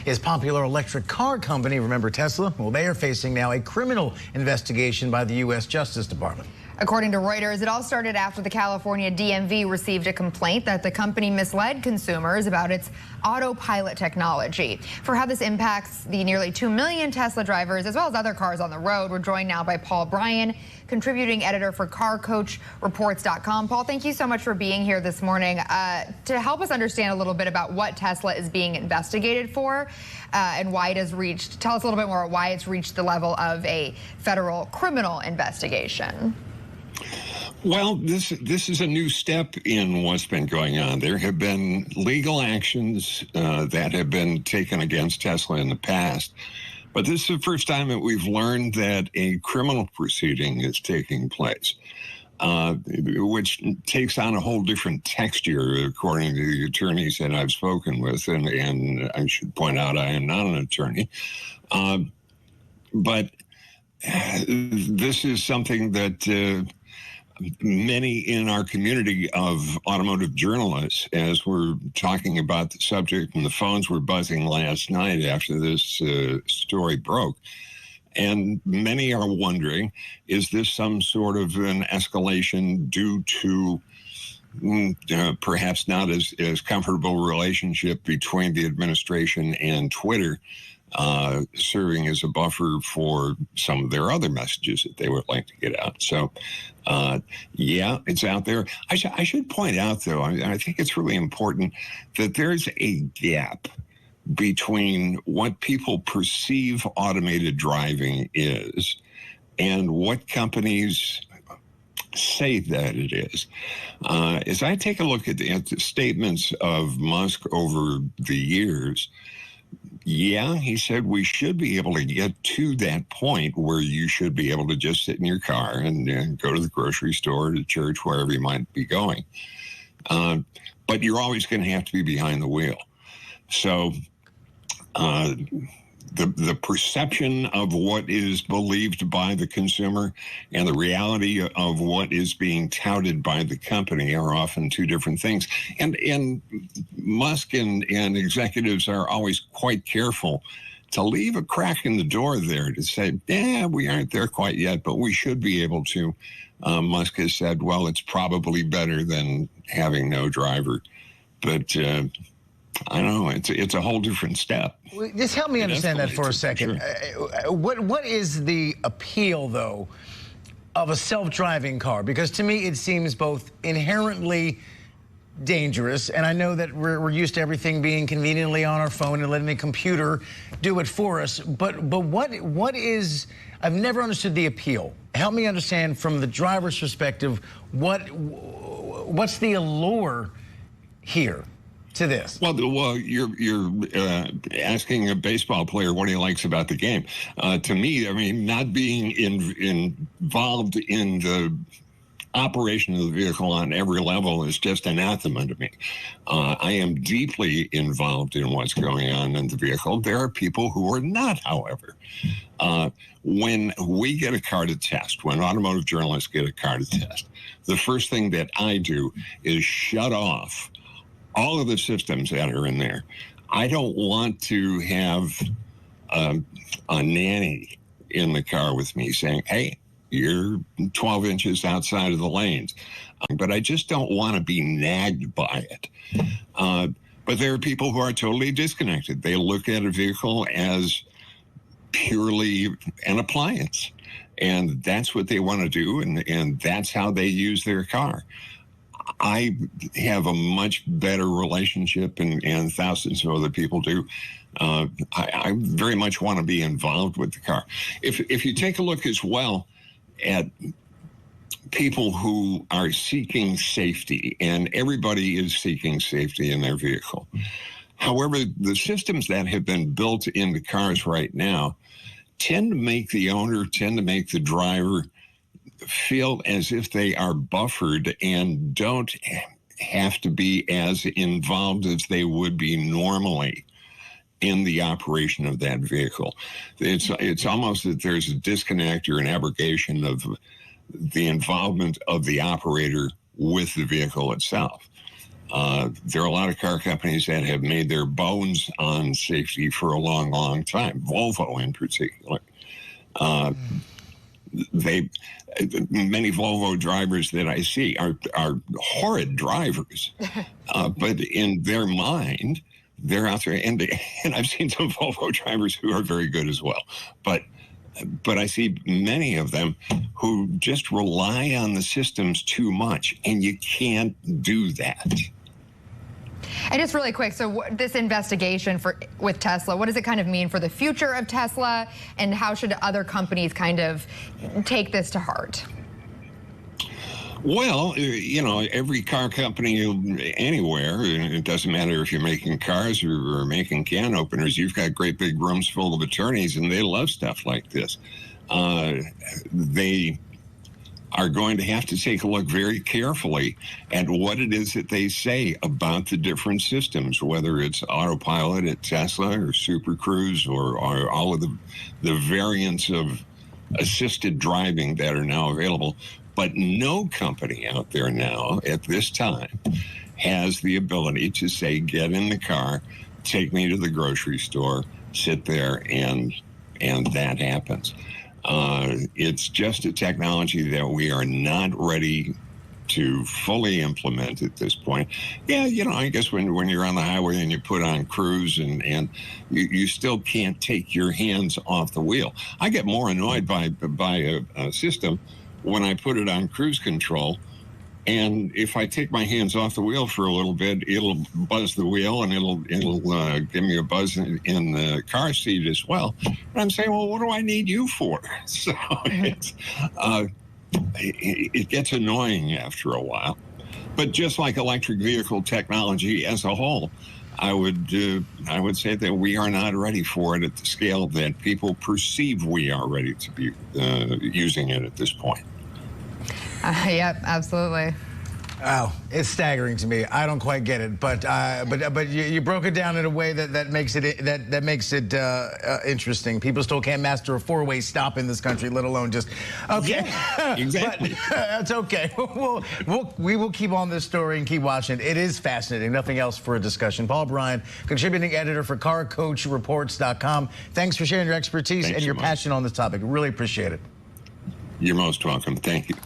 His popular electric car company, remember Tesla? Well, they are facing now a criminal investigation by the U.S. Justice Department. According to Reuters, it all started after the California DMV received a complaint that the company misled consumers about its autopilot technology. For how this impacts the nearly 2 million Tesla drivers, as well as other cars on the road, we're joined now by Paul Bryan, contributing editor for CarCoachReports.com. Paul, thank you so much for being here this morning to help us understand a little bit about what Tesla is being investigated for and why it has reached. Tell us a little bit more why it's reached the level of a federal criminal investigation. Well, this is a new step in what's been going on. There have been legal actions that have been taken against Tesla in the past, but this is the first time that we've learned that a criminal proceeding is taking place, which takes on a whole different texture, according to the attorneys that I've spoken with. And I should point out, I am not an attorney, but this is something that many in our community of automotive journalists, as we're talking about the subject, and the phones were buzzing last night after this story broke, and many are wondering, is this some sort of an escalation due to perhaps not as comfortable relationship between the administration and Twitter, serving as a buffer for some of their other messages that they would like to get out. So, yeah, it's out there. I should point out, though, I think it's really important that there's a gap between what people perceive automated driving is and what companies say that it is. As I take a look at the statements of Musk over the years, yeah, he said we should be able to get to that point where you should be able to just sit in your car and go to the grocery store, to church, wherever you might be going. But you're always going to have to be behind the wheel. So the perception of what is believed by the consumer and the reality of what is being touted by the company are often two different things. And Musk and executives are always quite careful to leave a crack in the door there to say, yeah, we aren't there quite yet, but we should be able to. Musk has said, well, it's probably better than having no driver. But I don't know. It's a whole different step. Just help me understand that for a second. Sure. What is the appeal, though, of a self-driving car? Because to me, it seems both inherently dangerous, and I know that we're used to everything being conveniently on our phone and letting the computer do it for us. But what is? I've never understood the appeal. Help me understand from the driver's perspective. What's the allure here to this? Well, you're asking a baseball player what he likes about the game. To me, I mean, not being involved in the operation of the vehicle on every level is just anathema to me. I am deeply involved in what's going on in the vehicle. There are people who are not, however. When we get a car to test, when automotive journalists get a car to test, the first thing that I do is shut off all of the systems that are in there. I don't want to have a nanny in the car with me saying, hey, you're 12 inches outside of the lanes. But I just don't want to be nagged by it. But there are people who are totally disconnected. They look at a vehicle as purely an appliance. And that's what they want to do, and that's how they use their car. I have a much better relationship, and thousands of other people do. I very much want to be involved with the car. If you take a look as well at people who are seeking safety, and everybody is seeking safety in their vehicle. However, the systems that have been built into cars right now tend to make the owner, tend to make the driver feel as if they are buffered and don't have to be as involved as they would be normally in the operation of that vehicle. It's almost that there's a disconnect or an abrogation of the involvement of the operator with the vehicle itself. There are a lot of car companies that have made their bones on safety for a long, long time. Volvo, in particular. Many Volvo drivers that I see are horrid drivers, but in their mind, they're out there, and I've seen some Volvo drivers who are very good as well, but I see many of them who just rely on the systems too much, and you can't do that. And just really quick, so this investigation with Tesla, what does it kind of mean for the future of Tesla, and how should other companies kind of take this to heart? Well, you know, every car company anywhere, it doesn't matter if you're making cars or making can openers, you've got great big rooms full of attorneys, and they love stuff like this. They are going to have to take a look very carefully at what it is that they say about the different systems, whether it's autopilot at Tesla or SuperCruise or all of the variants of assisted driving that are now available. But no company out there now at this time has the ability to say, get in the car, take me to the grocery store, sit there, and that happens. It's just a technology that we are not ready to fully implement at this point. Yeah, you know, I guess when you're on the highway and you put on cruise and you still can't take your hands off the wheel. I get more annoyed by a system when I put it on cruise control, and if I take my hands off the wheel for a little bit, it'll buzz the wheel, and it'll give me a buzz in the car seat as well. And I'm saying, well, what do I need you for? So it gets annoying after a while. But just like electric vehicle technology as a whole, I would say that we are not ready for it at the scale that people perceive we are ready to be using it at this point. Yep, absolutely. Wow, it's staggering to me. I don't quite get it, but you broke it down in a way that makes it interesting. People still can't master a four-way stop in this country, let alone just okay. Yeah, exactly. But that's okay. We will keep on this story and keep watching it. It is fascinating. Nothing else for a discussion. Paul Bryan, contributing editor for CarCoachReports.com. Thanks for sharing your expertise and your passion on this topic. Really appreciate it. You're most welcome. Thank you.